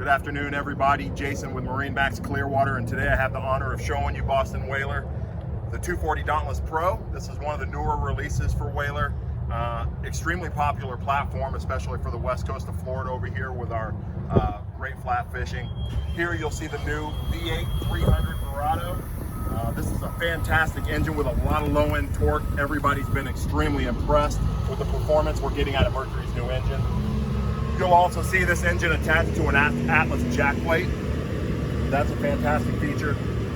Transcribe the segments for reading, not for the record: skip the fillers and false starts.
Good afternoon, everybody. Jason with MarineMax Clearwater, and today I have the honor of showing you Boston Whaler, the 240 Dauntless Pro. This is one of the newer releases for Whaler. Extremely popular platform, especially for the west coast of Florida over here with our great flat fishing. Here you'll see the new V8 300 Verado. This is a fantastic engine with a lot of low-end torque. Everybody's been extremely impressed with the performance we're getting out of Mercury's new engine. You'll also see this engine attached to an Atlas jack plate. That's a fantastic feature.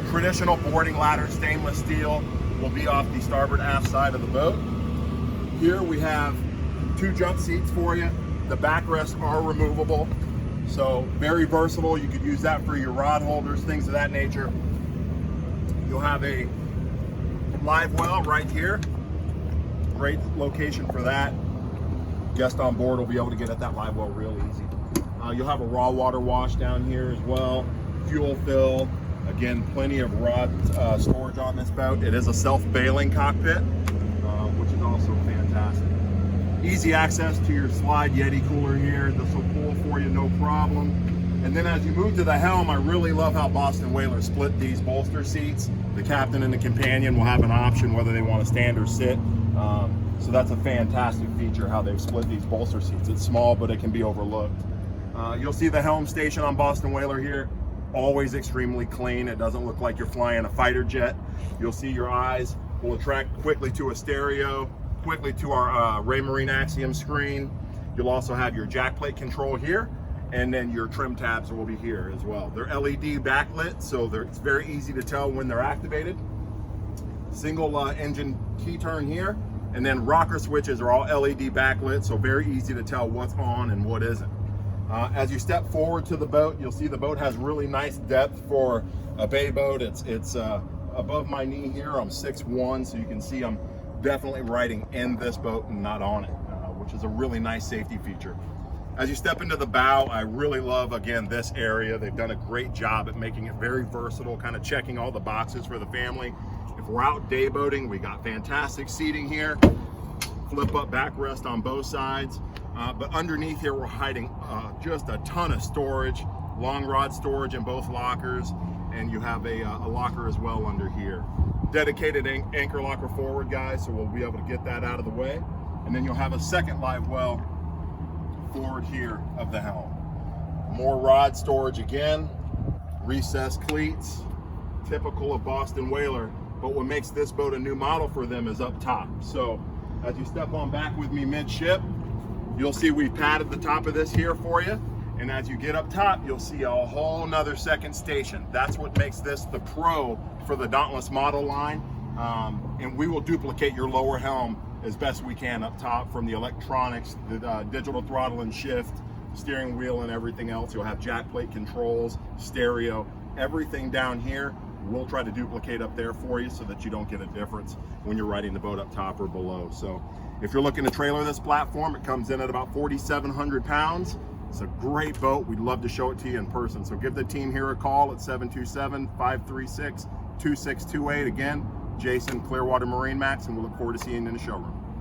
Traditional boarding ladder, stainless steel, will be off the starboard aft side of the boat. Here we have two jump seats for you. The backrests are removable, so very versatile. You could use that for your rod holders, things of that nature. You'll have a live well right here. Great location for that. Guest on board will be able to get at that live well real easy. You'll have a raw water wash down here as well. Fuel fill. Again, plenty of rod storage on this boat. It is a self-bailing cockpit, which is also fantastic. Easy access to your slide Yeti cooler here. This will pull for you, no problem. And then as you move to the helm, I really love how Boston Whaler split these bolster seats. The captain and the companion will have an option whether they want to stand or sit. So that's a fantastic feature, how they've split these bolster seats. It's small, but it can be overlooked. You'll see the helm station on Boston Whaler here. Always extremely clean. It doesn't look like you're flying a fighter jet. You'll see your eyes will attract quickly to a stereo, quickly to our Raymarine Axiom screen. You'll also have your jack plate control here, and then your trim tabs will be here as well. They're LED backlit, so it's very easy to tell when they're activated. Single engine key turn here, and then rocker switches are all LED backlit, so very easy to tell what's on and what isn't. As you step forward to the boat, you'll see the boat has really nice depth for a bay boat. It's above my knee here. I'm 6'1", so you can see I'm definitely riding in this boat and not on it, which is a really nice safety feature. As you step into the bow, I really love, again, this area. They've done a great job at making it very versatile, kind of checking all the boxes for the family. If we're out day boating, we got fantastic seating here. Flip up backrest on both sides. But underneath here, we're hiding just a ton of storage, long rod storage in both lockers, and you have a locker as well under here. Dedicated anchor locker forward, guys, so we'll be able to get that out of the way. And then you'll have a second live well forward here of the helm. More rod storage again, recessed cleats, typical of Boston Whaler, but what makes this boat a new model for them is up top. So as you step on back with me midship, you'll see we've padded the top of this here for you. And as you get up top, you'll see a whole nother second station. That's what makes this the Pro for the Dauntless model line. And we will duplicate your lower helm as best we can up top, from the electronics, the digital throttle and shift, steering wheel and everything else. You'll have jack plate controls, stereo, everything down here. We'll try to duplicate up there for you so that you don't get a difference when you're riding the boat up top or below. So if you're looking to trailer this platform, it comes in at about 4,700 pounds. It's a great boat. We'd love to show it to you in person. So give the team here a call at 727-536-2628. Again, Jason, Clearwater MarineMax, and we look forward to seeing you in the showroom.